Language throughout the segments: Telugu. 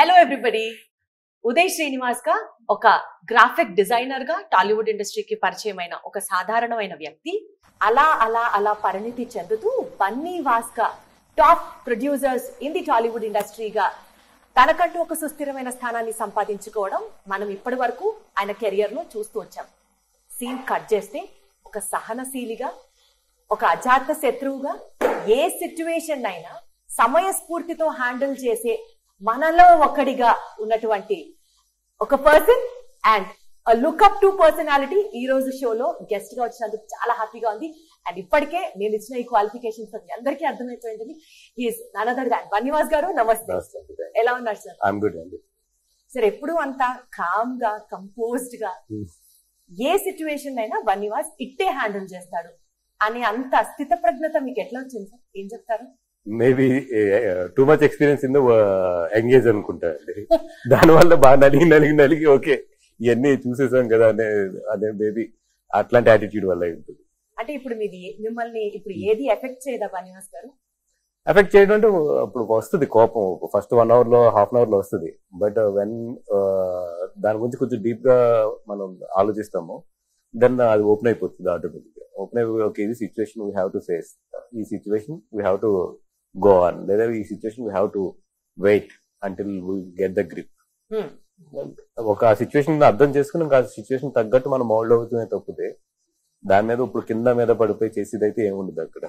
Hello everybody. ఉదయ్ శ్రీనివాస్ గా ఒక గ్రాఫిక్ డిజైనర్ గా టాలీవుడ్ ఇండస్ట్రీకి పరిచయమైన ఒక సాధారణమైన వ్యక్తి అలా అలా అలా పరిణితి చెందుతూ బన్నీ వాస్కా top producers in the Tollywood ఇండస్ట్రీగా తనకంటూ ఒక సుస్థిరమైన స్థానాన్ని సంపాదించుకోవడం మనం ఇప్పటి వరకు ఆయన కెరియర్ లో చూస్తూ వచ్చాం. సీన్ కట్ చేస్తే ఒక సహనశీలిగా, ఒక అజాత శత్రువుగా, ఏ సిచ్యువేషన్ అయినా సమయస్ఫూర్తితో హ్యాండిల్ చేసే మనలో ఒకడిగా ఉన్నటువంటి ఒక person and look up to personality ఈ రోజు షోలో గెస్ట్ గా వచ్చినందుకు చాలా హ్యాపీగా ఉంది. అండ్ ఇప్పటికే నేను ఇచ్చిన ఈ క్వాలిఫికేషన్స్ అందరికీ అర్థమైపోయింది. He is none other than Bunny Vas గారు. నమస్తే, ఎలా ఉన్నారు సార్? సార్ ఎప్పుడు అంత కామ్ గా, కంపోజ్డ్ గా ఏ సిచ్యువేషన్ అయినా బన్నీవాస్ ఇట్టే హ్యాండిల్ చేస్తాడు అని అంత స్థిత ప్రజ్ఞత మీకు ఎట్లా వచ్చింది సార్? ఏం చెప్తారు? Maybe too much experience in engage అనుకుంటా అండి. దానివల్ల బాగా నలిగి ఓకే ఇవన్నీ చూసేసాం కదా అనే మేబీ అట్లాంటి యాటిట్యూడ్ వల్ల ఉంటుంది. అంటే ఇప్పుడు మిమ్మల్ని ఇప్పుడు ఏది ఎఫెక్ట్ చేయదా బన్నీవాస్ గారు? ఎఫెక్ట్ చేయడం అంటే అప్పుడు వస్తుంది కోపం, ఫస్ట్ 1 hour లో హాఫ్ అన్ అవర్ లో వస్తుంది. బట్ వెన్ దాని గురించి కొంచెం డీప్ గా మనం ఆలోచిస్తాము, దెన్ అది ఓపెన్ అయిపోతుంది ఆటోమేటిక్ గా. ఓపెన్ అయిపోయి ఓకే ఇది situation we have to face, ఈ situation we have to go on, లేదా ఈ situation we have to wait until we get the grip. ఒక సిచ్యువేషన్ అర్థం చేసుకుని ఇంకా సిచ్యువేషన్ తగ్గట్టు మనం మౌల్డ్ అవుతూనే తప్పితే దాని మీద ఇప్పుడు కింద మీద పడిపోయి చేసేది అయితే ఏముండదు అక్కడ.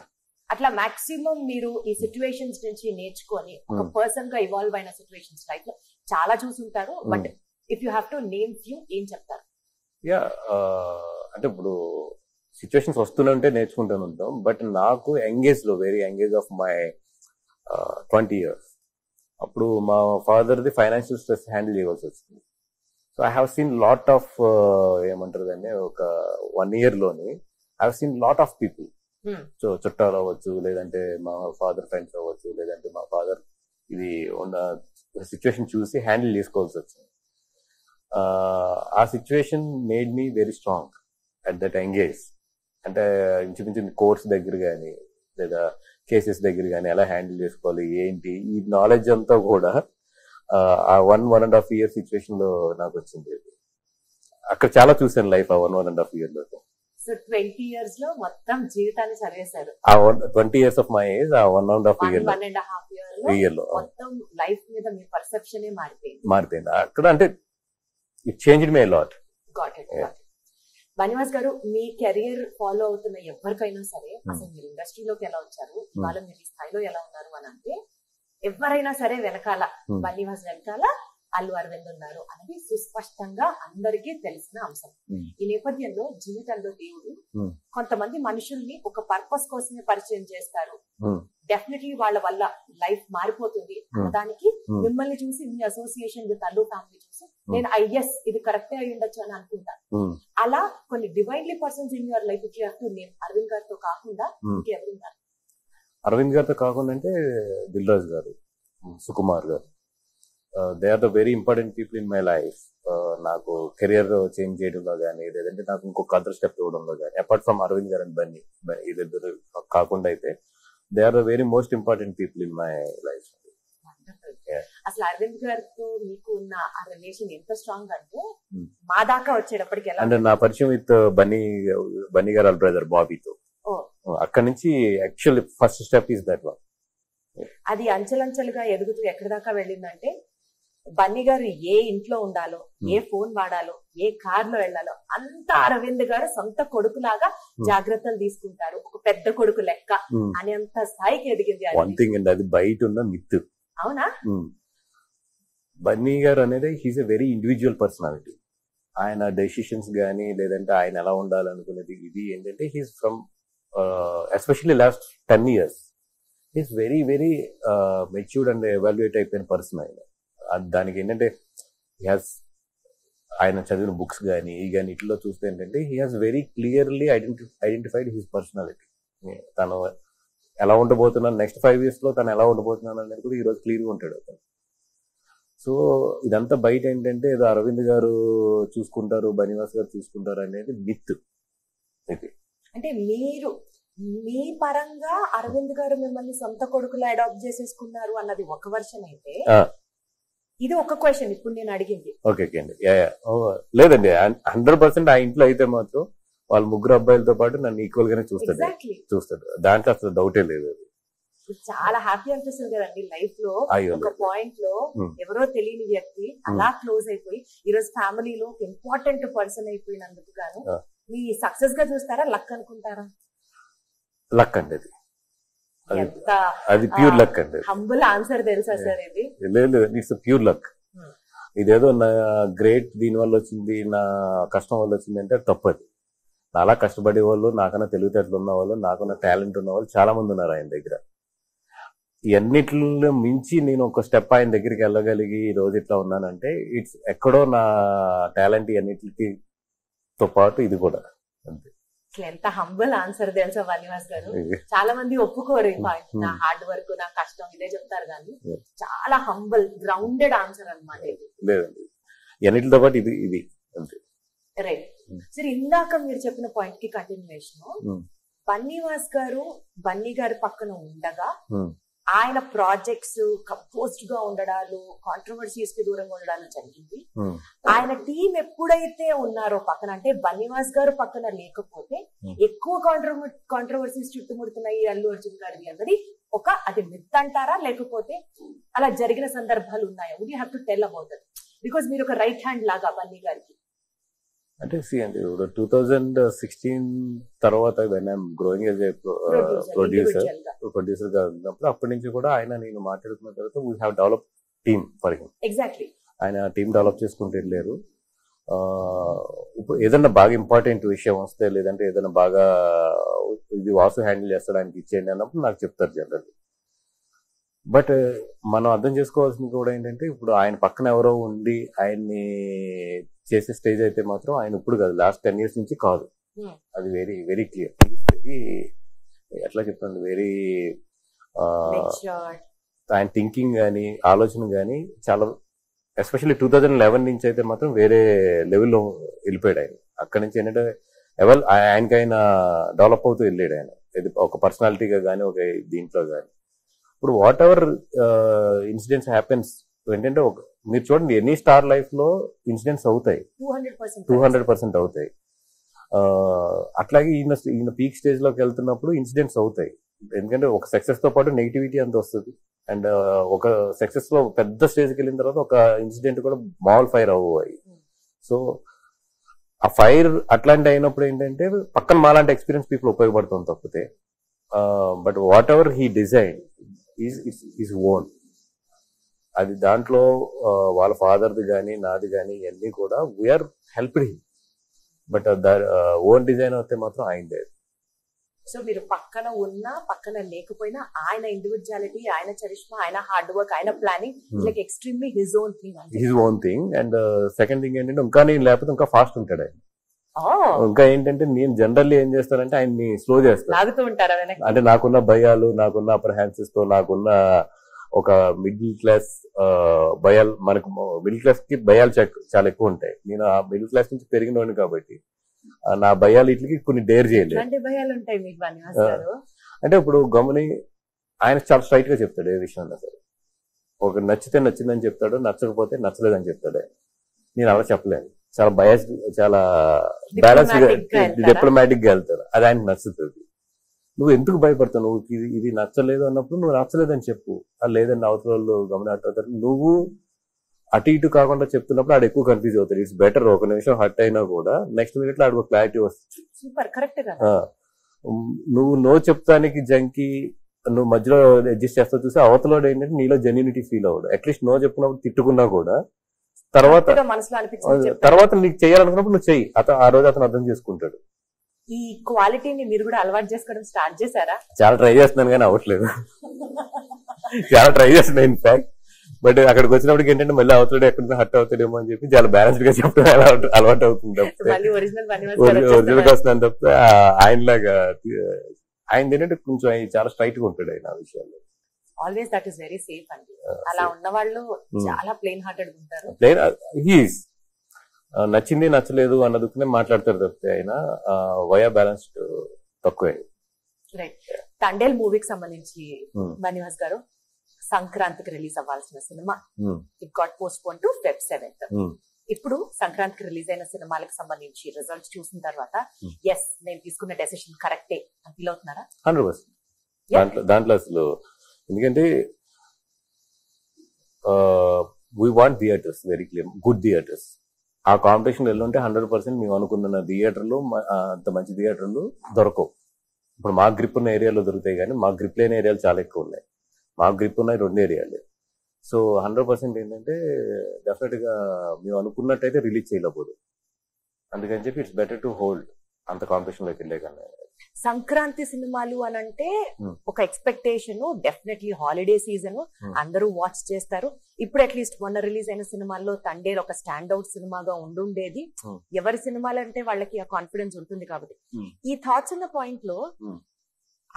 అట్లా మాక్సిమం మీరు ఈ సిచ్యువేషన్స్ నుంచి నేర్చుకొని ఒక పర్సన్ గా ఇవాల్వ్ అయిన సిచ్యువేషన్స్ లైఫ్ లో చాలా చూసుంటారు. But if you have to name few, ఏం చెప్తారు? యా అంటే ఇప్పుడు సిచ్యువేషన్స్ వస్తుంటే నేర్చుకుంటూనే ఉంటాం. బట్ నాకు ఎంగేజ్ లో very engage of my 20 years అప్పుడు మా ఫాదర్ది ఫైనాన్షియల్ స్ట్రెస్ హ్యాండిల్ చేయవలసి వచ్చింది. So I have seen lot of ఏమంటారు దాన్ని, ఒక 1 year లోని I have seen lot of people. So చుట్టాలు అవ్వచ్చు, లేదంటే మా ఫాదర్ ఫ్రెండ్స్ అవ్వచ్చు, లేదంటే మా ఫాదర్ ఇది ఉన్న సిచ్యువేషన్ చూసి హ్యాండిల్ చేసుకోవాల్సి వచ్చింది. ఆ situation made me very strong at that engage. అంటే ఇంచుమించు కోర్స్ దగ్గర కానీ లేదా కేసెస్ దగ్గర కానీ ఎలా హ్యాండిల్ చేసుకోవాలి ఏంటి, ఈ నాలెడ్జ్ అంతా కూడా ఆ 1.5 year సిచ్యువేషన్ లో నాకు వచ్చింది. అక్కడ చాలా చూసాను లైఫ్ ఆ 1.5 year లో. సో 20 years లో మొత్తం జీవితాన్ని చదివేశారు. ఆ 20 years ఆఫ్ మై ఏజ్ ఆ 1.5 year లో మొత్తం లైఫ్ మీద మీ పర్సెప్షన్ మారిపోయింది. అక్కడ అంటే it changed my lot. Got it. Bunny Vas గారు, మీ కెరియర్ ఫాలో అవుతున్న ఎవరికైనా సరే అసలు మీరు ఇండస్ట్రీలోకి ఎలా వచ్చారు, ఇవాళ మీరు ఈ స్థాయిలో ఎలా ఉన్నారు అని అంటే ఎవరైనా సరే వెనకాల బన్నీవాస్ వెనకాల అల్లు అరవింద్ ఉన్నారు అనేది సుస్పష్టంగా అందరికీ తెలిసిన అంశం. ఈ నేపథ్యంలో జీవితంలో దేవుడు కొంతమంది మనుషుల్ని ఒక పర్పస్ కోసమే పరిచయం చేస్తారు. డెఫినెట్లీ వాళ్ళ వల్ల లైఫ్ మారిపోతుంది అన్నదానికి మిమ్మల్ని చూసి, మీ అసోసియేషన్ విత్ అల్లు ఫ్యామిలీ చూసి నేను ఐఎస్ ఇది కరెక్టే అయి ఉండొచ్చు అని అనుకుంటాను. అలా కొన్ని divinely persons in your life నేను అరవింద్ గారితో కాకుండా ఇంకెవరున్నారు? అరవింద్ గారితో కాకుండా అంటే దిల్ రాజు గారు, సుకుమార్ గారు, they are the very important people in my life. నాకు కెరియర్ చేంజ్ చేయడంలో కానీ, లేదంటే నాకు ఇంకొక అదర్ స్టెప్ ఇవ్వడంలో కానీ, అపార్ట్ ఫ్రమ్ అరవింద్ గారు అండ్ బన్నీ, ఇద్దరు కాకుండా అయితే they are the very most important people in my life. అసలు అరవింద్ గారితో మీకు ఉన్న ఆ రిలేషన్ ఎంత స్ట్రాంగ్ అంటే మా దాకా వచ్చేటప్పటికి ఎలా అంటే నా పరిచయం విత్ బన్నీ గారు బ్రదర్ బాబీతో అక్కడ నుంచి actually first step is that one. అది అంచెలంచెలుగా ఎదుగుతూ ఎక్కడి దాకా వెళ్ళిందంటే బన్నీ గారు ఏ ఇంట్లో ఉండాలో, ఏ ఫోన్ వాడాలో, ఏ కార్ లో వెళ్లాలో అంతా అరవింద్ గారు సొంత కొడుకులాగా జాగ్రత్తలు తీసుకుంటారు, ఒక పెద్ద కొడుకు లెక్క అనేంత స్థాయికి ఎదిగింది. వన్ థింగ్ అండి, అది బయట ఉన్న మిత్. అవునా? బన్నీ గారు అనేది he's a very individual personality. ఆయన డెసిషన్స్ గానీ, లేదంటే ఆయన ఎలా ఉండాలనుకునేది ఇది ఏంటంటే he's from especially last 10 years he's very very matured and evaluate అయిపోయిన పర్సన్. ఆయన దానికి ఏంటంటే ఆయన చదివిన బుక్స్ కానీ ఈ కానీ ఇట్లా చూస్తే ఏంటంటే he has very clearly identified his personality. తను ఎలా ఉండబోతున్నాను, నెక్స్ట్ 5 years లో తను ఎలా ఉండబోతున్నాను అనేది కూడా ఈరోజు క్లియర్గా ఉంటాడు అతను. సో ఇదంతా బయట ఏంటంటే ఏదో అరవింద్ గారు చూసుకుంటారు, బన్నీవాస్ గారు చూసుకుంటారు అనేది మిత్. అంటే మీరు మీ పరంగా అరవింద్ గారు మిమ్మల్ని సొంత కొడుకులా అడాప్ట్ చేసేసుకున్నారు అన్నది ఒక వర్షన్ అయితే, ఇది ఒక క్వశ్చన్ ఇప్పుడు నేను అడిగింది. ఓకే అండి. లేదండి 100% ఆ ఇంట్లో అయితే మాత్రం వాళ్ళ ముగ్గురు అబ్బాయిలతో పాటు నన్ను ఈక్వల్ గానే చూస్తాడు. దాంట్లో అసలు డౌటే లేదు. అది చాలా హ్యాపీ అనిపిస్తుంది కదండి లైఫ్ లో. అయ్యో ఒక పాయింట్ లో ఎవరో తెలియని వ్యక్తి అలా క్లోజ్ అయిపోయి ఈ రోజు ఫ్యామిలీలో ఒక ఇంపార్టెంట్ పర్సన్ అయిపోయినందుకు గాను మీ సక్సెస్ గా చూస్తారా, లక్ అనుకుంటారా? లక్ అండి. అది ప్యూర్ లక్ అండి. హంబుల్ ఆన్సర్ తెలుసా సార్ ఇది? లేదు, ఇట్స్ ప్యూర్ లక్. ఇదేదో నా గ్రేట్ దీని వల్ల వచ్చింది, నా కష్టం వల్ల వచ్చింది అంటే తప్పది. అలా కష్టపడే వాళ్ళు, నాకన్నా తెలివితేటలు ఉన్న వాళ్ళు, నాకన్నా టాలెంట్ ఉన్న వాళ్ళు చాలా మంది ఉన్నారు ఆయన దగ్గర. ఇవన్నిటిలో మించి నేను ఒక స్టెప్ ఆయన దగ్గరికి వెళ్ళగలిగి ఈ రోజు ఇట్లా ఉన్నానంటే ఇట్స్ ఎక్కడో నా టాలెంట్ అన్నిటితో పాటు ఇది కూడా అంతే. అసలు ఎంత హంబుల్ ఆన్సర్ తెలుసా బన్నీవాస్ గారు? చాలా మంది ఒప్పుకోరు ఈ పాయింట్. నా హార్డ్ వర్క్, నా కష్టం ఇదే చెప్తారు కానీ చాలా హంబుల్ గ్రౌండెడ్ ఆన్సర్ అన్నమాట ఇది. లేదండి, అన్నిటితో పాటు ఇది ఇది అంతే. రైట్. సరే, ఇందాక మీరు చెప్పిన పాయింట్ కి కంటిన్యూషన్. బన్నీవాస్ గారు బన్నీ గారి పక్కన ఉండగా ఆయన ప్రాజెక్ట్స్ కంపోజ్డ్ గా ఉండడాలు, కాంట్రవర్సీస్ కి దూరంగా ఉండడాలు జరిగింది. ఆయన టీం ఎప్పుడైతే ఉన్నారో పక్కన, అంటే బన్నీవాస్ గారు పక్కన లేకపోతే ఎక్కువ కాంట్రవర్సీస్ చుట్టుముడుతున్నాయి అల్లు అర్జున్ గారిది అన్నది అది మిత్ అంటారా, లేకపోతే అలా జరిగిన సందర్భాలు ఉన్నాయా? Would you have to tell about that? Because మీరు ఒక రైట్ హ్యాండ్ లాగా బన్నీ గారికి. అంటే అండి, 2016 తర్వాత when I'm growing as a producer గా ఉన్నప్పుడు అప్పటి నుంచి కూడా ఆయన నేను మాట్లాడుకున్న తర్వాత we have develop team for him. Exactly. ఆయన టీమ్ డెవలప్ చేసుకుంటూ వెళ్ళారు. ఇప్పుడు ఏదన్నా బాగా ఇంపార్టెంట్ విషయం వస్తే, లేదంటే ఏదైనా బాగా ఇది వాసు హ్యాండిల్ చేస్తాడానికి ఇచ్చేయండి అన్నప్పుడు నాకు చెప్తారు జనరల్. బట్ మనం అర్థం చేసుకోవాల్సింది కూడా ఏంటంటే, ఇప్పుడు ఆయన పక్కన ఎవరో ఉండి ఆయన్ని చేసే స్టేజ్ అయితే మాత్రం ఆయన ఇప్పుడు కాదు, లాస్ట్ 10 years నుంచి కాదు. అది వెరీ వెరీ క్లియర్. వెరీ ఎట్లా చెప్తాను, వెరీ ఆయన థింకింగ్ కానీ ఆలోచన కానీ చాలా, ఎస్పెషల్లీ 2011 నుంచి అయితే మాత్రం వేరే లెవెల్లో వెళ్ళిపోయాడు ఆయన. అక్కడి నుంచి ఏంటంటే ఆయనకైనా డెవలప్ అవుతూ వెళ్ళాడు ఆయన, ఒక పర్సనాలిటీగా కానీ ఒక దీంట్లో కానీ. ఇప్పుడు వాట్ ఎవర్ ఇన్సిడెంట్స్ హ్యాపెన్స్ ఏంటంటే, మీరు చూడండి ఎనీ స్టార్ లైఫ్ లో ఇన్సిడెంట్స్ అవుతాయి, 200% అవుతాయి. అట్లాగే ఈయన పీక్ స్టేజ్ లోకి వెళ్తున్నప్పుడు ఇన్సిడెంట్స్ అవుతాయి. ఎందుకంటే ఒక సక్సెస్ తో పాటు నెగిటివిటీ అంత వస్తుంది. అండ్ ఒక సక్సెస్ లో పెద్ద స్టేజ్కి వెళ్ళిన తర్వాత ఒక ఇన్సిడెంట్ కూడా మామూలు ఫైర్ అవ్వాలి. సో ఆ ఫైర్ అట్లాంటి అయినప్పుడు ఏంటంటే పక్కన మాలాంటి ఎక్స్పీరియన్స్ పీపుల్ ఉపయోగపడుతుంది తప్పితే. But whatever he design is own. అది దాంట్లో వాళ్ళ ఫాదర్ది కానీ నాది కానీ ఇవన్నీ కూడా we're helped him. But own design అయితే మాత్రం ఆయనదే. సో మీరు పక్కన ఉన్నా పక్కన లేకపోయినా ఆయన ఇండివిజువాలిటీ, ఆయన చరిష్మా, ఆయన హార్డ్ వర్క్, ఆయన planning like extremely his own thing. And second thing ఏంటంటే, ఇంకా నేను లేకపోతే ఇంకా ఫాస్ట్ ఉంటాడు ఆయన. ఇంకా ఏంటంటే నేను జనరల్లీ ఏం చేస్తానంటే ఆయన్ని స్లో చేస్తాను. అంటే నాకున్న భయాలు, నాకున్న అప్రహాన్సెస్ తో, నాకున్న ఒక మిడిల్ క్లాస్ భయాలు, మనకు మిడిల్ క్లాస్ కి భయాలు చాలా ఎక్కువ ఉంటాయి. నేను ఆ మిడిల్ క్లాస్ నుంచి పెరిగినోని కాబట్టి నా భయాలు ఇట్లకి కొన్ని డేర్ చేయలేదు. అంటే ఇప్పుడు గమని ఆయన చాలా స్ట్రైట్ గా చెప్తాడు ఏ విషయం అన్నా సరే. ఒక నచ్చితే నచ్చిందని చెప్తాడు, నచ్చకపోతే నచ్చలేదని చెప్తాడు. నేను అలా చెప్పలేను. చాలా బయాస్, చాలా బ్యాలెన్స్ గా డిప్లొమాటిక్ గా వెళ్తాడు. అది ఆయనకు నచ్చుతుంది. నువ్వు ఎందుకు భయపడతావు? నువ్వు ఇది నచ్చలేదు అన్నప్పుడు నువ్వు నచ్చలేదని చెప్పు. అది లేదని అవతల వాళ్ళు గమనిస్తారు. నువ్వు అటు ఇటు కాకుండా చెప్తున్నప్పుడు ఆడు ఎక్కువ కన్ఫ్యూజ్ అవుతాడు. ఇట్స్ బెటర్ ఒక నిమిషం హర్ట్ అయినా కూడా నెక్స్ట్ మినిట్ లో ఆడికి క్లారిటీ వస్తుంది. నువ్వు నో చెప్తానికి జంకి నువ్వు మధ్యలో అడ్జస్ట్ చేస్తావు చూసి అవతల ఏంటంటే నీలో జెన్యూనిటీ ఫీల్ అవ్వడు. అట్లీస్ట్ నో చెప్పుకున్నప్పుడు తిట్టుకున్నా కూడా తర్వాత నీకు చేయాలనుకున్నప్పుడు నువ్వు చెయ్యి. ఆ రోజు అతను అర్థం చేసుకుంటాడు. ఈ క్వాలిటీని మీరు కూడా అలవాటు చేసుకోవడం స్టార్ట్ చేశారా? చాలా ట్రై చేస్తున్నాను కానీ అవ్వట్లేదు. చాలా ట్రై చేస్తున్నా ఇన్ఫాక్ట్. బట్ అక్కడికి వచ్చినప్పటికి ఏంటంటే మళ్ళీ అవతల ఎక్కడ హర్ట్ అవుతాడేమో అని చెప్పి చాలా బ్యాలెన్స్డ్ గా చెప్పడం అలవాటు అవుతుంది. ఒరిజినల్ గా వస్తున్నాను తప్పితే ఆయనలాగా ఆయన ఏంటంటే కొంచెం చాలా స్ట్రైట్ గా ఉంటాడు ఆయన ఆ విషయాల్లో. Always that is very safe అండి. అలా ఉన్న వాళ్ళు చాలా ప్లెయిన్ హార్టెడ్ ఉంటారు. హీస్ నచ్చింది నచ్చలేదు అన్నదుకునే మాట్లాడతారు తప్పితే ఆయన వయా బ్యాలెన్స్డ్ తక్కువే. రైట్. తండేల్ మూవీకి సంబంధించి బన్నీవాస్ గారు సంక్రాంతికి రిలీజ్ అవ్వాల్సిన cinema it got post phone to Feb 7th. ఇప్పుడు సంక్రాంతికి రిలీజ్ అయిన సినిమాలకు సంబంధించి రిజల్ట్స్ చూసిన తర్వాత ఎస్ నేను తీసుకున్న డెసిషన్ కరెక్టే అని ఫీల్ అవుతున్నారా? 100%. దాంట్లో అసలు ఎందుకంటే we want theatres very clear, good theatres. ఆ కాంపిటీషన్ వెళ్ళుంటే 100% మేము అనుకున్న థియేటర్లు అంత మంచి థియేటర్లు దొరకవు. ఇప్పుడు మా గ్రిప్ ఉన్న ఏరియాలో దొరుకుతాయి కానీ మా గ్రిప్ లేని ఏరియాలు చాలా ఎక్కువ ఉన్నాయి. మా గ్రిప్ ఉన్నాయి 2 ఏరియాలు. సో 100% ఏంటంటే డెఫినెట్ గా మేము అనుకున్నట్టయితే రిలీజ్ చేయలేకపోదు. అందుకని చెప్పి ఇట్స్ బెటర్ టు హోల్డ్ అంత కాంపిటీషన్ లోకి వెళ్ళే కన్నా. సంక్రాంతి సినిమాలు అని అంటే ఒక ఎక్స్పెక్టేషన్, డెఫినెట్లీ హాలిడే సీజన్, అందరూ వాచ్ చేస్తారు. ఇప్పుడు అట్లీస్ట్ మొన్న రిలీజ్ అయిన సినిమాల్లో తండేల్ ఒక స్టాండ్ అవుట్ సినిమాగా ఉండుండేది. ఎవరి సినిమాలు అంటే వాళ్ళకి ఆ కాన్ఫిడెన్స్ ఉంటుంది కాబట్టి. ఈ థాట్స్ ఉన్న పాయింట్ లో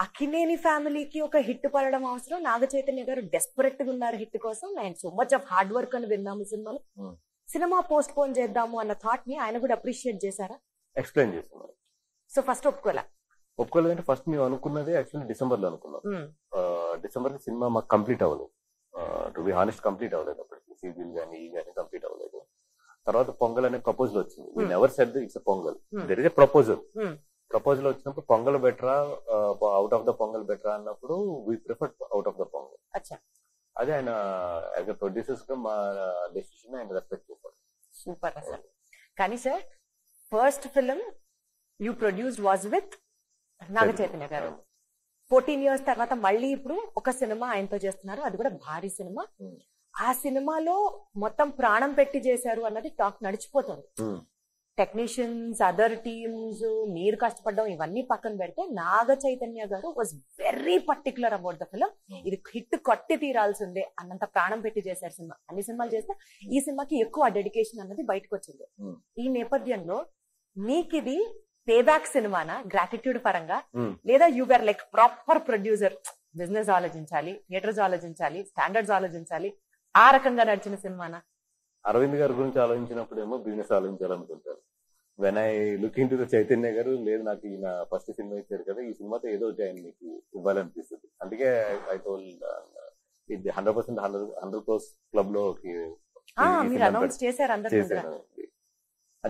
అక్కినేని ఫ్యామిలీకి ఒక హిట్ పడడం అవసరం. నాగ చైతన్య గారు డెస్పరెట్ గా ఉన్నారు హిట్ కోసం. And so much of hard work అని విన్నాము సినిమాలో. సినిమా పోస్ట్ పోన్ చేద్దాము అన్న థాట్ ని ఆయన కూడా అప్రిషియేట్ చేశారా? ఎక్స్ప్లెయిన్ చేస్తున్నారు. సో ఫస్ట్ ఒప్పుకోలేదంటే ఫస్ట్ మేము అనుకున్నది యాక్చువల్లీ డిసెంబర్ లో అనుకున్నాం. డిసెంబర్ కి సినిమా మాకు కంప్లీట్ అవ్వలేదు. టు బి హానెస్ట్ కంప్లీట్ అవ్వలేదు. అప్పటికి సీజన్ కానీ ఈ కానీ కంప్లీట్ అవ్వలేదు. తర్వాత పొంగల్ అనే ప్రపోజల్ వచ్చింది. We never said it's pongal, there is a proposal. Proposal వచ్చినప్పుడు పొంగల్ బెటరా అవుట్ ఆఫ్ ద పొంగల్ బెటరా అన్నప్పుడు we prefer out of the pongal. అదే ఆయన యాజ్ ఎ ప్రొడ్యూసర్స్ గా మా డెసిషన్ ఆయన రెస్పెక్ట్ చేశారు. Super sir. కానీ sir first film you produced was with Naga Chaitanya garu. 14 years తర్వాత మళ్ళీ ఇప్పుడు ఒక సినిమా ఆయనతో చేస్తున్నారు, అది కూడా భారీ సినిమా. ఆ సినిమాలో మొత్తం ప్రాణం పెట్టి చేశారు అన్నది టాక్ నడిచిపోతుంది. టెక్నీషియన్స్, అదర్ టీమ్స్, మీరు కష్టపడడం ఇవన్నీ పక్కన పెడితే నాగ చైతన్య గారు was very particular about the film. ఇది హిట్ కొట్టి తీరాల్సిందే అన్నంత ప్రాణం పెట్టి చేశారు సినిమా. అన్ని సినిమాలు చేస్తే ఈ సినిమాకి ఎక్కువ డెడికేషన్ అన్నది బయటకు వచ్చింది. ఈ నేపథ్యంలో మీకు ఇది పేబ్యాక్ సినిమానా గ్రాటిట్యూడ్ పరంగా, లేదా you are like proper producer, business ఆలోచించాలి, థియేటర్స్ ఆలోచించాలి, స్టాండర్డ్స్ ఆలోచించాలి, ఆ రకంగా నడిచిన సినిమానా? అరవింద్ గారి గురించి ఆలోచించినప్పుడేమో బిజినెస్ ఆలోచించాలనుకుంటారు. When I look into the Chaitanya garu, లేదు నాకు ఈయన ఫస్ట్ సినిమా ఇచ్చారు కదా, ఈ సినిమాతో ఏదో ఒకటి ఆయన మీకు ఇవ్వాలనిపిస్తుంది. అందుకే ఐ టోల్డ్ ఇది 100% 100 crores క్లబ్ లో చేశాను.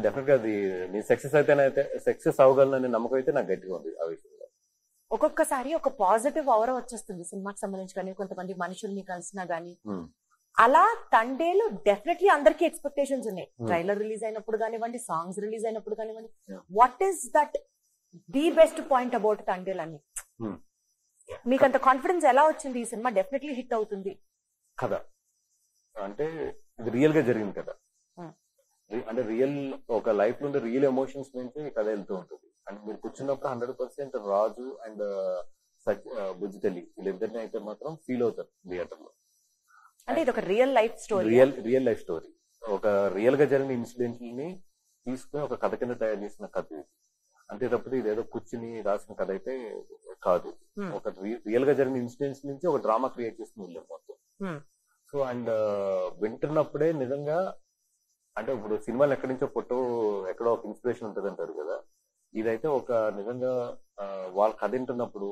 డెఫినెట్ గా అది నేను సక్సెస్ అవ్వగలనని నమ్మకం అయితే నాకు గట్టిగా ఉంది ఆ విషయంలో. ఒక్కొక్కసారి ఒక పాజిటివ్ అవర్ వచ్చేస్తుంది సినిమాకి సంబంధించి కానీ, కొంతమంది మనుషుల్ని కలిసినా గానీ. అలా తండేలు డెఫినెట్లీ అందరికీ ఎక్స్పెక్టేషన్స్ ఉన్నాయి. ట్రైలర్ రిలీజ్ అయినప్పుడు కానివ్వండి, సాంగ్స్ రిలీజ్ అయినప్పుడు కానివ్వండి. What is that the best point about Thandel అని మీకు అంత కాన్ఫిడెన్స్ ఎలా వచ్చింది? ఈ సినిమా డెఫినెట్లీ హిట్ అవుతుంది కదా అంటే ఇది రియల్ గా జరిగింది కదా. అంటే రియల్ ఒక లైఫ్ లో రియల్ ఎమోషన్స్ నుంచి కథ వెళ్తూ ఉంటుంది. అంటే మీరు కూర్చున్నప్పుడు 100% రాజు అండ్ బుజ్జితల్లి వీళ్ళిద్దరిని అయితే మాత్రం ఫీల్ అవుతారు థియేటర్ లో. అంటే ఇది ఒక real life story. Real life story. ఒక రియల్ గా జరిగిన ఇన్సిడెంట్ ని తీసుకుని ఒక కథ కింద తయారు చేసిన కథ ఇది. అంతే తప్పితే ఇదేదో కూర్చుని రాసిన కథ అయితే కాదు. ఒక రియల్ గా జరిగిన ఇన్సిడెంట్స్ నుంచి ఒక డ్రామా క్రియేట్ చేసుకుని వెళ్ళాం మొత్తం. సో అండ్ వింటున్నప్పుడే నిజంగా అంటే ఇప్పుడు సినిమాలు ఎక్కడి నుంచో ఎక్కడో ఒక ఇన్స్పిరేషన్ ఉంటుంది అంటారు కదా. ఇదైతే ఒక నిజంగా వాళ్ళ కథ వింటున్నప్పుడు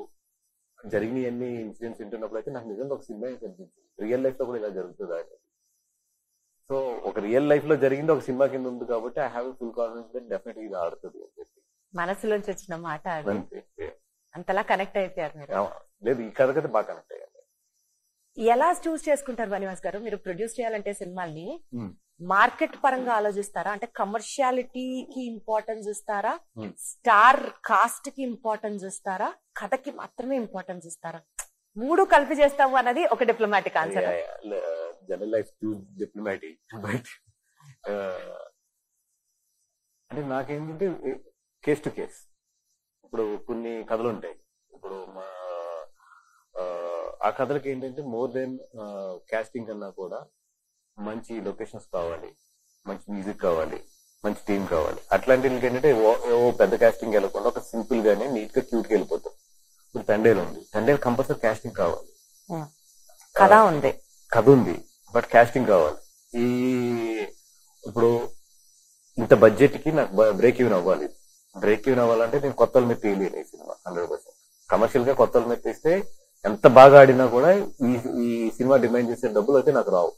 జరిగిన అన్ని ఇన్సిడెంట్స్ వింటున్నప్పుడు అయితే నాకు నిజంగా ఒక సినిమా కనిపించింది. రియల్ లైఫ్ లో కూడా ఇలా జరుగుతుంది అనేది. సో ఒక రియల్ లైఫ్ లో జరిగింది ఒక సినిమా కింద ఉంది కాబట్టి I have full confidence that definite ఇది ఆడుతుంది అని చెప్పి. మనసులోంచి వచ్చిన మాట అంతలా కనెక్ట్ అయిపోయారు మీరు. లేదు ఈ కథ కదా బాగా కనెక్ట్ అయ్యారు. ఎలా చూస్ చేసుకుంటారు బనివాస్ గారు? మీరు ప్రొడ్యూస్ చేయాలంటే సినిమాల్ని మార్కెట్ పరంగా ఆలోచిస్తారా? అంటే కమర్షియాలిటీకి ఇంపార్టెన్స్ ఇస్తారా, స్టార్ కాస్ట్ కి ఇంపార్టెన్స్ ఇస్తారా, కథకి మాత్రమే ఇంపార్టెన్స్ ఇస్తారా? 3 కలిపి చేస్తాము అన్నది ఒక diplomatic answer. General life diplomatic but అంటే నాకేంటంటే కేస్ టు కేస్. ఇప్పుడు కొన్ని కథలు ఉంటాయి. ఇప్పుడు ఆ కథలకి ఏంటంటే మోర్ దెన్ కాస్టింగ్ కన్నా కూడా మంచి లొకేషన్స్ కావాలి, మంచి మ్యూజిక్ కావాలి, మంచి టీమ్ కావాలి. అట్లాంటికి ఏంటంటే ఓ పెద్ద కాస్టింగ్ వెళ్ళకుండా ఒక సింపుల్ గానే నీట్ గా క్యూట్ గా వెళ్ళిపోతాం. ఇప్పుడు తండేలు ఉంది, తండేలు కంపల్సరీ కాస్టింగ్ కావాలి. కథ ఉంది బట్ కాస్టింగ్ కావాలి. ఇప్పుడు ఇంత బడ్జెట్ కి నాకు బ్రేక్ ఈవెన్ అవ్వాలి. బ్రేక్ ఈవెన్ అవ్వాలంటే నేను కొత్తల మీద తీయలేను ఈ సినిమా 100%. కమర్షియల్ గా కొత్తల మీద తీస్తే ఎంత బాగా ఆడినా కూడా ఈ ఈ సినిమా డిమాండ్ చేసే డబ్బులు అయితే నాకు రావు.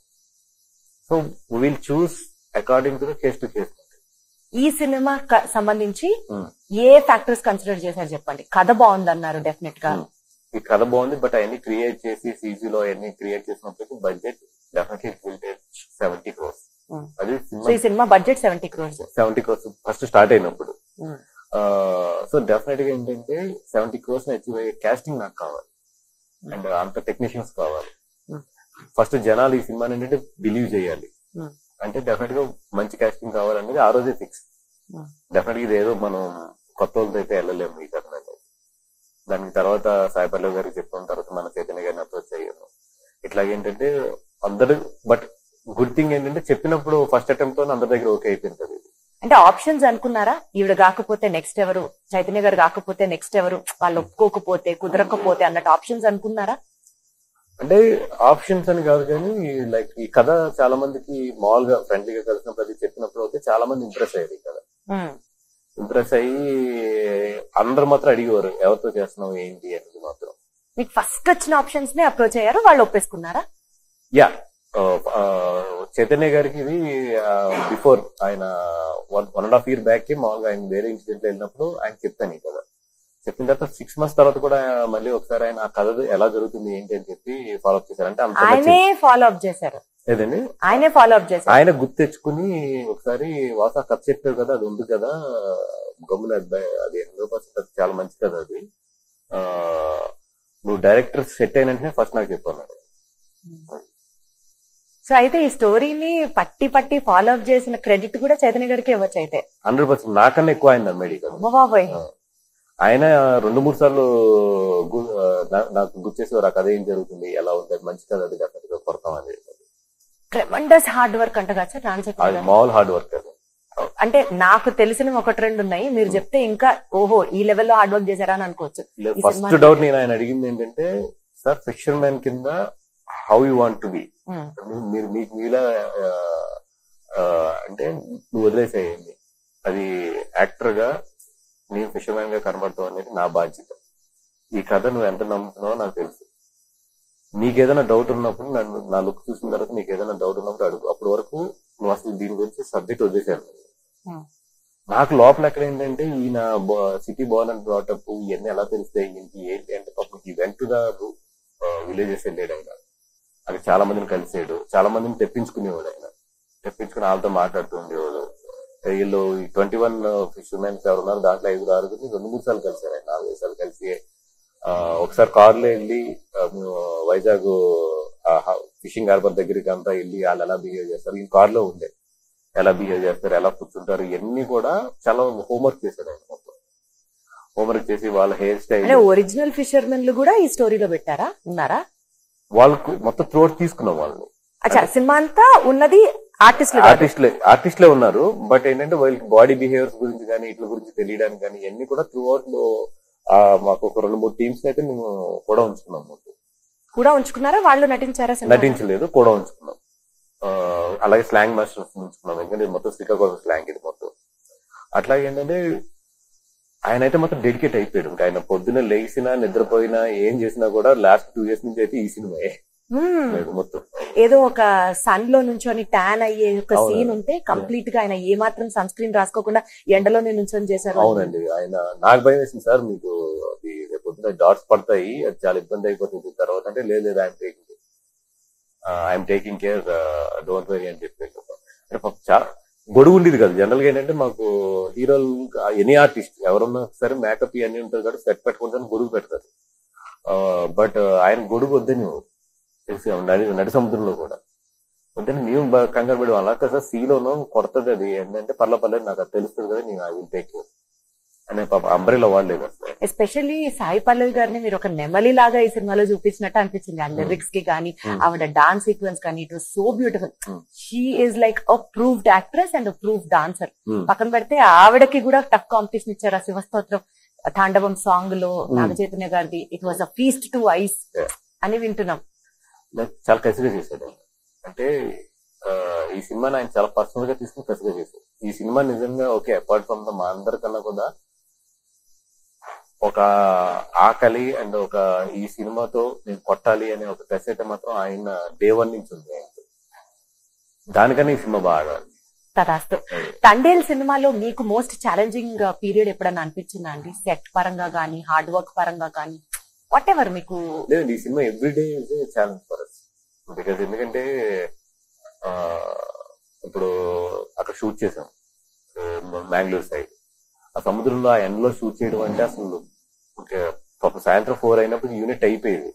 So will choose according to the case to case. ఈ సినిమా సంబంధించి ఏ ఫ్యాక్టర్స్ కన్సిడర్ చేశారు చెప్పండి. కథ బాగుంది అన్నారు డెఫినెట్ గా. ఈ కథ బాగుంది, బట్ అవన్నీ క్రియేట్ చేసి సీజీలో అవన్నీ క్రియేట్ చేసినప్పటికీ budget definitely it will take 70 crores. అది ఈ cinema budget 70 crores first start అయినప్పుడు. సో డెఫినెట్ గా ఏంటంటే 70 crores అచీవ్ అయ్యే కాస్టింగ్ నాకు కావాలి అండ్ అంత టెక్నీషియన్స్ కావాలి. ఫస్ట్ జనాలు ఈ సినిమాని ఏంటంటే బిలీవ్ చేయాలి అంటే డెఫినెట్ గా మంచి కాస్టింగ్ కావాలనేది ఆ రోజే ఫిక్స్. డెఫినెట్ గా ఇదేదో మనం కొత్త వాళ్ళతో అయితే వెళ్ళలేము ఈ కథ. దానికి తర్వాత సాయి పల్లవి గారికి చెప్పుకున్న తర్వాత మన చైతన్య గారిని అప్రోచ్ అయ్యాను. ఇట్లాగేంటంటే అందరూ, బట్ గుడ్ థింగ్ ఏంటంటే చెప్పినప్పుడు ఫస్ట్ అటెంప్ట్ తో అందరి దగ్గర ఓకే అయిపోయింది. అంటే ఆప్షన్స్ అనుకున్నారా? ఈవిడ కాకపోతే నెక్స్ట్ ఎవరు, చైతన్య గారు కాకపోతే నెక్స్ట్ ఎవరు, వాళ్ళు ఒప్పుకోకపోతే కుదరకపోతే అన్నట్టు ఆప్షన్స్ అనుకున్నారా? అంటే ఆప్షన్స్ అని కాదు కానీ లైక్ ఈ కథ చాలా మందికి మామూలుగా ఫ్రెండ్లీగా కలిసినప్పుడు అది చెప్పినప్పుడు అయితే చాలా మంది ఇంప్రెస్ అయ్యారు. ఈ కథ ఇంప్రెస్ అయ్యి అందరు మాత్రం అడిగేవారు ఎవరితో చేస్తున్నావు ఏంటి అనేది మాత్రం. మీకు ఫస్ట్ వచ్చిన ఆప్షన్స్ ని అప్రోచ్ అయ్యారు, వాళ్ళు ఒప్పేసుకున్నారా? యా, చైతన్య గారికి ఇది బిఫోర్ ఆయన 1.5 years బ్యాక్ కి మామూలుగా ఆయన వేరే ఇన్సిడెంట్ లో వెళ్ళినప్పుడు ఆయన చెప్పాను ఈ కథ. చెప్పిన తర్వాత 6 months తర్వాత కూడా మళ్ళీ ఒకసారి ఆయన ఆ కథ ఎలా జరుగుతుంది ఏంటి అని చెప్పి ఫాలో అప్ చేశారు. అంటే ఆయనే ఫాలో అప్ చేశారు. ఏదండి, ఆయనే ఫాలో అప్ చేశారు. ఆయన గుర్తు తెచ్చుకుని ఒకసారి వాసా కథ చెప్పారు కదా, అది ఉంది కదా గమ్మున అది 100% చాలా మంచి కదా అది, నువ్వు డైరెక్టర్ సెట్ అయినంటే ఫస్ట్ నాకు చెప్పాను. సో అయితే ఈ స్టోరీని పట్టి పట్టి ఫాలో అప్ చేసిన క్రెడిట్ కూడా చైతన్య గారికి ఇవ్వచ్చు. అయితే 100% నాకన్నా ఎక్కువ ఆయన మెడికల్. బాబాయ్, ఆయన 2-3 సార్లు నాకు గుర్తు చేసేవారు ఆ కథ ఏం జరుగుతుంది ఎలా ఉంది, మంచి కథ అది డెఫినెట్ గా కొడతాం అనేది. ట్రెమెండస్ హార్డ్ వర్క్ అంట కదా సార్ అది మామూలు హార్డ్ వర్క్ అది. అంటే నాకు తెలిసిన 1-2 ఉన్నాయి, మీరు చెప్తే ఇంకా ఓహో ఈ లెవెల్లో హార్డ్ వర్క్ చేశారా అని అనుకోవచ్చు. ఫస్ట్ డౌట్ నేను ఆయన అడిగింది ఏంటంటే, సార్ ఫిషర్ మ్యాన్ కింద how you want to be, మీరు మీకు మీలా అంటే నువ్వు వదిలేసేయండి, అది యాక్టర్ గా నేను ఫిషర్ మ్యాన్ గా కనబడతావు అనేది నా బాధ్యత. ఈ కథ నువ్వు ఎంత నమ్ముతున్నావో నాకు తెలుసు. నీకేదైనా డౌట్ ఉన్నప్పుడు నన్ను నా లుక్ చూసిన తర్వాత నీకు ఏదైనా డౌట్ ఉన్నప్పుడు అడుగు. అప్పటి వరకు నువ్వు అసలు దీని గురించి సబ్జెక్ట్ వదిలేసాను. నాకు లోపల ఎక్కడ ఏంటంటే ఈయన సిటీ బోర్న్ అండ్ బ్రాటప్ ఇవన్నీ ఎలా తెలుస్తాయి ఏంటి అంటే పాపం ఈ వెంట ద విలేజెస్ వెళ్ళాడు ఆయన. అక్కడ చాలా మందిని కలిసాడు, చాలా మందిని తెప్పించుకునేవాడు ఆయన. తెప్పించుకుని వాళ్ళతో మాట్లాడుతూ ఉండేవాడు. వీళ్ళు 21 ఫిషర్మెన్స్ ఎవరు ఉన్నారు దాంట్లో 5-6 2-3 సార్లు కలిసారు ఆయన, 4-5 సార్లు కలిసి. ఒకసారి కారులో వెళ్ళి వైజాగ్ ఫిషింగ్ హార్బర్ దగ్గరికి అంతా వెళ్ళి వాళ్ళు ఎలా బిహేవ్ చేస్తారు, ఈ కారులో ఉండే ఎలా బిహేవ్ చేస్తారు, ఎలా కూర్చుంటారు, ఇవన్నీ కూడా చాలా హోంవర్క్ చేశారు ఆయన. మొత్తం హోంవర్క్ చేసి వాళ్ళ హెయిర్ స్టైల్. ఒరిజినల్ ఫిషర్మెన్లు కూడా ఈ స్టోరీలో పెట్టారా, వాళ్ళకు మొత్తం త్రోట్ తీసుకున్నాం వాళ్ళని. సినిమా అంతా ఉన్నది ఆర్టిస్ట్లే ఉన్నారు. బట్ ఏంటంటే వాళ్ళకి బాడీ బిహేవియర్స్ గురించి కానీ ఇట్ల గురించి తెలియడానికి కానీ ఇవన్నీ కూడా త్రూ అవుట్ లో మాకు ఒక 2-3 టీమ్స్ అయితే మేము కూడా ఉంచుకున్నాం. కూడా ఉంచుకున్నారా? వాళ్ళు నటించారా? నటించలేదు, కూడా ఉంచుకున్నాం. అలాగే స్లాంగ్ మాస్టర్స్ ఉంచుకున్నాం, ఎందుకంటే మొత్తం శ్రీకాకుళం స్లాంగ్ ఇది మొత్తం. అట్లాగే ఏంటంటే ఆయన అయితే మొత్తం డెడికేట్ అయిపోయాడు. ఇంకా ఆయన పొద్దున లేచినా నిద్రపోయినా ఏం చేసినా కూడా లాస్ట్ 2 years నుంచి అయితే ఈ సినిమా మొత్తం. ఏదో ఒక సన్ లో నుంచొని ట్యాన్ అయ్యే ఒక సీన్ ఉంటే కంప్లీట్ గా ఆయన ఏ మాత్రం సన్ స్క్రీన్ రాసుకోకుండా ఎండలోనే నుంచొని చేశారు. అవునండి, ఆయన నాకు భయం వేసింది సార్ మీకు అది రేపు డాట్స్ పడతాయి అది చాలా ఇబ్బంది అయిపోతుంది తర్వాత అంటే లేదు I'm taking care don't very అని చెప్పారు. అంటే చాలా గొడుగు ఉండేది కదా. జనరల్ గా ఏంటంటే మాకు హీరోలు ఎనీ ఆర్టిస్ట్ ఎవరున్నా సరే మేకప్ ఇవన్నీ ఉంటుంది కాబట్టి సెట్ పెట్టుకుంటాను గొడుగు పెడతారు. బట్ ఆయన గొడుగు వద్దని తెలిసి నడి సముద్రంలో కూడా వద్దని మేము కంగారు పడి అలా కదా సీలోనో కొడుతుంది అది ఏంటంటే పర్లేదు నాకు అది తెలుస్తుంది కదా నేను ఐ విల్ టేక్ కేర్ అనే పాప అంబ్రెల్లా వాడలేదు. ఎస్పెషల్లీ సాయి పల్లవి గారిని మీరు ఒక నెమలి లాగా ఈ సినిమాలో చూపించినట్టు అనిపించింది. ఆ లిరిక్స్ కి కానీ ఆవిడ డాన్స్ సీక్వెన్స్ కానీ it was so beautiful. She is like a proved actress and proved dancer. పక్కన పెడితే ఆవిడకి కూడా టఫ్ కాంపిటీషన్ ఇచ్చారు. ఆ శివస్తోత్రం తాండవం సాంగ్ లో నాగచైతన్య గారిది it was a feast to ice అని వింటున్నాం. చాలా కసిగా చేశాడు. అంటే ఈ సినిమాని ఆయన చాలా పర్సనల్ గా తీసుకుని కసిగా చేశాడు. ఈ సినిమా నిజంగా ఓకే అపార్ట్ ఫ్రమ్ ద మా అందరికన్నా కూడా ఒక ఆకలి అండ్ ఒక ఈ సినిమాతో నేను కొట్టాలి అనే ఒక ప్రెస్ అయితే మాత్రం ఆయన డే 1 నుంచి ఉంది ఆయనతో. దానికన్నా ఈ సినిమా బాగా తదాస్తు. తండేల్ సినిమాలో మీకు మోస్ట్ ఛాలెంజింగ్ పీరియడ్ ఎప్పుడన్నా అనిపించిందా అండి? సెట్ పరంగా గానీ, హార్డ్ వర్క్ పరంగా గానీ, వాట్ ఎవర్ మీకు? లేదు, ఈ cinema everyday is a challenge for us. Because ఎందుకంటే ఇప్పుడు అక్కడ షూట్ చేసాం మ్యాంగ్లూర్ సైడ్, ఆ సముద్రంలో ఆ ఎండ్ లో షూట్ చేయడం అంటే అసలు పాపం సాయంత్రం 4 అయినప్పుడు యూనిట్ అయిపోయేది.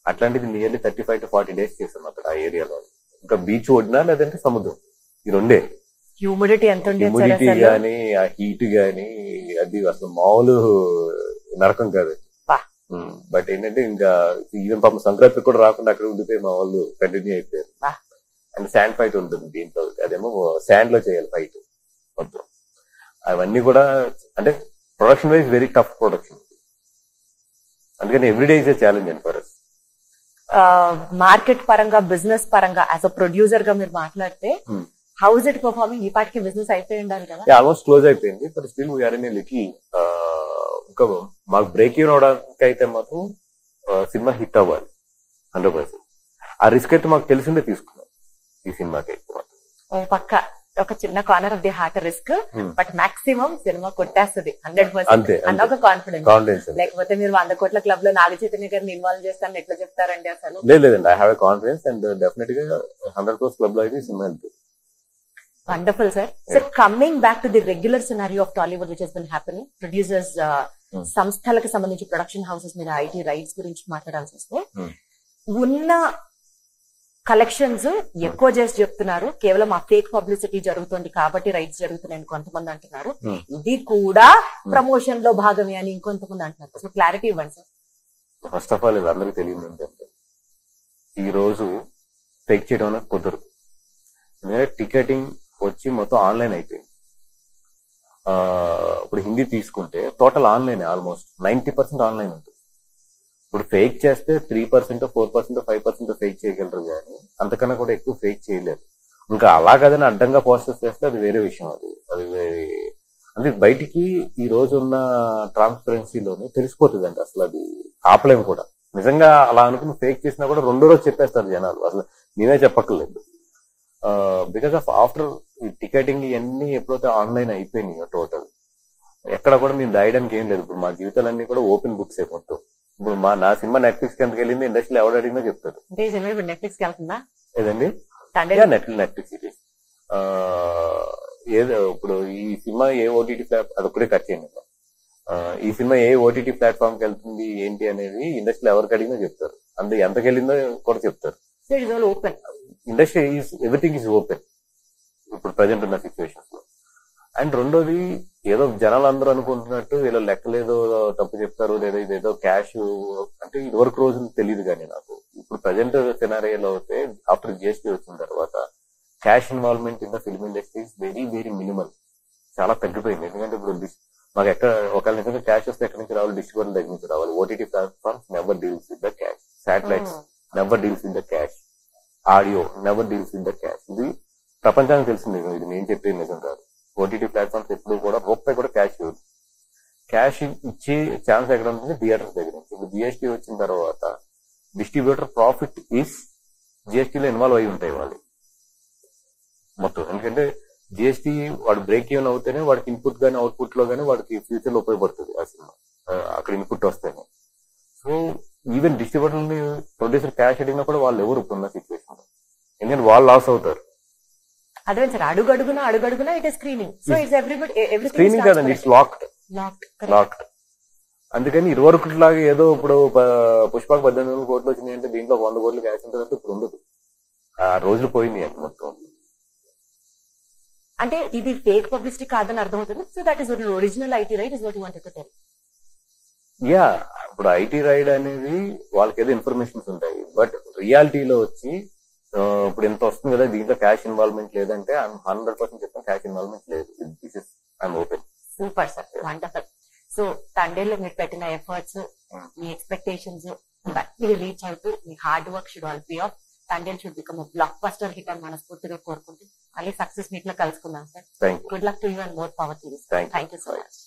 అట్లాంటిది నియర్లీ 35 to 40 days చేసాం అక్కడ ఆ ఏరియాలో. ఇంకా బీచ్ ఒడినా లేదంటే సముద్రం, ఈ రెండే. హ్యూమిడిటీ ఎంత హ్యూమిడిటీ గానీ, ఆ హీట్ గానీ, అది అసలు మామూలు నరకం కాదు. బట్ ఏంటంటే ఇంకా ఈవెన్ పాపం సంక్రాంతి కూడా రాకుండా అక్కడ ఉండిపోయి మా వాళ్ళు కంటిన్యూ అయిపోయారు. అండ్ శాండ్ ఫైట్ ఉంటుంది దీంట్లో, అదేమో శాండ్ లో చేయాలి ఫైట్ మొత్తం. అవన్నీ కూడా అంటే production wise very tough production. అందుకని everyday is a challenge and for us. Market పరంగా, బిజినెస్ పరంగా యాజ్ అ ప్రొడ్యూసర్ గా మీరు మాట్లాడితే హౌ ఇస్ ఇట్ పర్ఫార్మింగ్? ఈ పాటికి బిజినెస్ అయిపోయి ఉండాలి కదా? ఆల్మోస్ట్ క్లోజ్ అయిపోయింది. But still we're in a little ఇంకా మాకు బ్రేక్ ఈవెన్ అవడానికి అయితే మాత్రం సినిమా హిట్ అవ్వాలి 100%. ఆ రిస్క్ అయితే మాకు తెలిసిందే తీసుకున్నాం ఈ సినిమాకి. పక్క ఒక చిన్న corner of the heart risk, but maximum cinema కొట్టేస్తుంది 100% అన్న ఒక కాన్ఫిడెన్స్. లేకపోతే మీరు 100 కోట్ల క్లబ్ లో నాగ చైతన్య గారిని ఇన్వాల్వ్ చేస్తారని ఎట్లా చెప్తారండి అసలు? లేదండి, I have a confidence and definite గా 100 crores క్లబ్ లో అయితే సినిమా వెళ్తుంది. Wonderful sir. Sir, coming back to the regular scenario of Tollywood which has been happening, producers సంస్థలకు సంబంధించి ప్రొడక్షన్ హౌసెస్ మీద ఐటీ రైట్స్ గురించి మాట్లాడాల్సి వస్తే, ఉన్న కలెక్షన్స్ ఎక్కువ చేసి చెప్తున్నారు, కేవలం ఆ ఫేక్ పబ్లిసిటీ జరుగుతుంది కాబట్టి రైట్స్ జరుగుతున్నాయని కొంతమంది అంటున్నారు. ఇది కూడా ప్రమోషన్ లో భాగమే అని ఇంకొంతమంది అంటున్నారు. సో క్లారిటీ ఇవ్వండి సార్. ఫస్ట్ ఆఫ్ ఆల్ ఇది అందరికీ తెలియదు ఏంటంటే, ఈ రోజు ఫేక్ చేయడం అనేది కుదరదు. టికెటింగ్ వచ్చి మొత్తం ఆన్లైన్ అయిపోయింది. ఇప్పుడు హిందీ తీసుకుంటే టోటల్ ఆన్లైన్, ఆల్మోస్ట్ 90% ఆన్లైన్ ఉంటుంది. ఇప్పుడు ఫేక్ చేస్తే 3%, 4%, 5% ఫేక్ చేయగలరు, కానీ అంతకన్నా కూడా ఎక్కువ ఫేక్ చేయలేరు. ఇంకా అలాగదని అడ్డంగా పోస్టర్స్ చేస్తే అది వేరే విషయం. అది అంటే బయటికి ఈ రోజు ఉన్న ట్రాన్స్పరెన్సీలోనే తెలిసిపోతుంది అంటే అసలు అది ఆపలేము కూడా. నిజంగా అలా అనుకుని ఫేక్ చేసినా కూడా 2వ రోజు చెప్పేస్తారు జనాలు, అసలు నేనే చెప్పక్కర్లేదు. బికాస్ ఆఫ్ ఆఫ్టర్ టికెటింగ్ ఇవన్నీ ఎప్పుడైతే ఆన్లైన్ అయిపోయినాయో టోటల్, ఎక్కడ కూడా మేము దాయడానికి ఏం లేదు. ఇప్పుడు మా జీవితాలన్నీ కూడా ఓపెన్ బుక్స్ మొత్తం. ఇప్పుడు నా సినిమా నెట్ఫ్లిక్స్ కి ఎందుకు వెళ్ళింది, ఇండస్ట్రీలో ఎవరు అడిగినా చెప్తారు. నెట్ఫ్లిక్స్ కి వెళ్తుందా? ఏదండి, నెట్ఫ్లిక్స్ ఇది ఏదో. ఇప్పుడు ఈ సినిమా ఏ ఓటీటీ ప్లాట్ఫామ్, అది ఒకటే కట్ చేయండి. ఈ సినిమా ఏ ఓటీటీ ప్లాట్ఫామ్ కి వెళ్తుంది ఏంటి అనేది ఇండస్ట్రీలో ఎవరికి అడిగినా చెప్తారు. అందులో ఎంతకి వెళ్ళిందో కూడా చెప్తారు. Open industry is everything is open ఇప్పుడు ప్రజెంట్ ఉన్న సిచ్యువేషన్స్ లో. అండ్ రెండోది, ఏదో జనాలు అందరూ అనుకుంటున్నట్టు వీళ్ళు లెక్కలేదో తప్పు చెప్తారు, లేదా ఇదేదో క్యాష్ అంటే ఇదివరకు రోజులు తెలియదు. కానీ నాకు ఇప్పుడు ప్రజెంట్ సినారియోలో అయితే ఆఫ్టర్ జిఎస్టీ వచ్చిన తర్వాత cash involvement in the film industry is very very minimal, చాలా తగ్గిపోయింది. ఎందుకంటే ఇప్పుడు మాకు ఎక్కడ ఒకవేళ నిజంగా క్యాష్ వస్తే ఎక్కడి నుంచి రావాలి, డిస్ట్రిబ్యూటర్ దగ్గర నుంచి రావాలి. OTT platforms never deals with the cash, satellites never deals with the cash, audio never deals with the cash. ఇది ప్రపంచానికి తెలిసింది, ఇది నేను చెప్పేది నిజం కాదు. ఓటీటీ ప్లాట్ఫామ్స్ ఎప్పుడు కూడా రూపాయి కూడా క్యాష్ ఇవ్వదు. క్యాష్ ఇచ్చే ఛాన్స్ ఎక్కడ ఉంటుంది, థియేటర్స్ దగ్గర నుంచి. ఇప్పుడు జిఎస్టీ వచ్చిన తర్వాత డిస్ట్రిబ్యూటర్ ప్రాఫిట్ ఈస్ జిఎస్టీలో ఇన్వాల్వ్ అయి ఉంటాయి వాళ్ళు మొత్తం. ఎందుకంటే జిఎస్టీ వాడు బ్రేక్ ఈవెన్ అవుతేనే వాడికి ఇన్పుట్ గానీ అవుట్పుట్ లో గానీ వాడికి ఫ్యూచర్ లో ఉపయోగపడుతుంది ఆ సినిమా, అక్కడ ఇన్పుట్ వస్తేనే. So even distributor producer cash అడిగినా కూడా వాళ్ళు ఎవరు ఇప్పుడున్న సిచ్యువేషన్ లో, ఎందుకంటే వాళ్ళు లాస్ అవుతారు. అదే సార్, అడుగడుగునా it is screening. So it's screening కాదండి, ఇట్స్ లాక్డ్. అందుకని ఇరువరకు లాగా ఏదో ఇప్పుడు పుష్పకు 18 కోట్లు వచ్చినాయి అంటే దీంట్లో 100 కోట్లు క్యాష్ ఉంటుందంటే ఇప్పుడు ఉండదు. ఆ రోజులు పోయింది అని మొత్తం. అంటే ఇది ఫేక్ పబ్లిసిటీ కాదని అర్థమవుతుంది. So that is original IT right is what you wanted to tell. Yeah, ఇప్పుడు ఐటీ రైడ్ అనేది వాళ్ళకి ఏదో ఇన్ఫర్మేషన్స్ ఉంటాయి, బట్ రియాలిటీలో వచ్చి ఇప్పుడు ఎంత వస్తుంది కదా, దీంట్లో క్యాష్ ఇన్వాల్వ్మెంట్ లేదంటే 100% చెప్తాను క్యాష్ ఇన్వాల్వ్మెంట్ లేదు. This is I'm open. Super sir, wonderful. So తండేల్లో మీరు పెట్టిన ఎఫర్ట్స్, మీ ఎక్స్పెక్టేషన్స్ మీరు రీచ్ అవుతూ మీ hard work should all pay off. Thandel should become blockbuster hit అని మనస్ఫూర్తిగా కోరుకుంటూ మళ్ళీ సక్సెస్ మీట్ లో కలుసుకుందాం సార్. Good luck to you and more power to you. Thank you so much.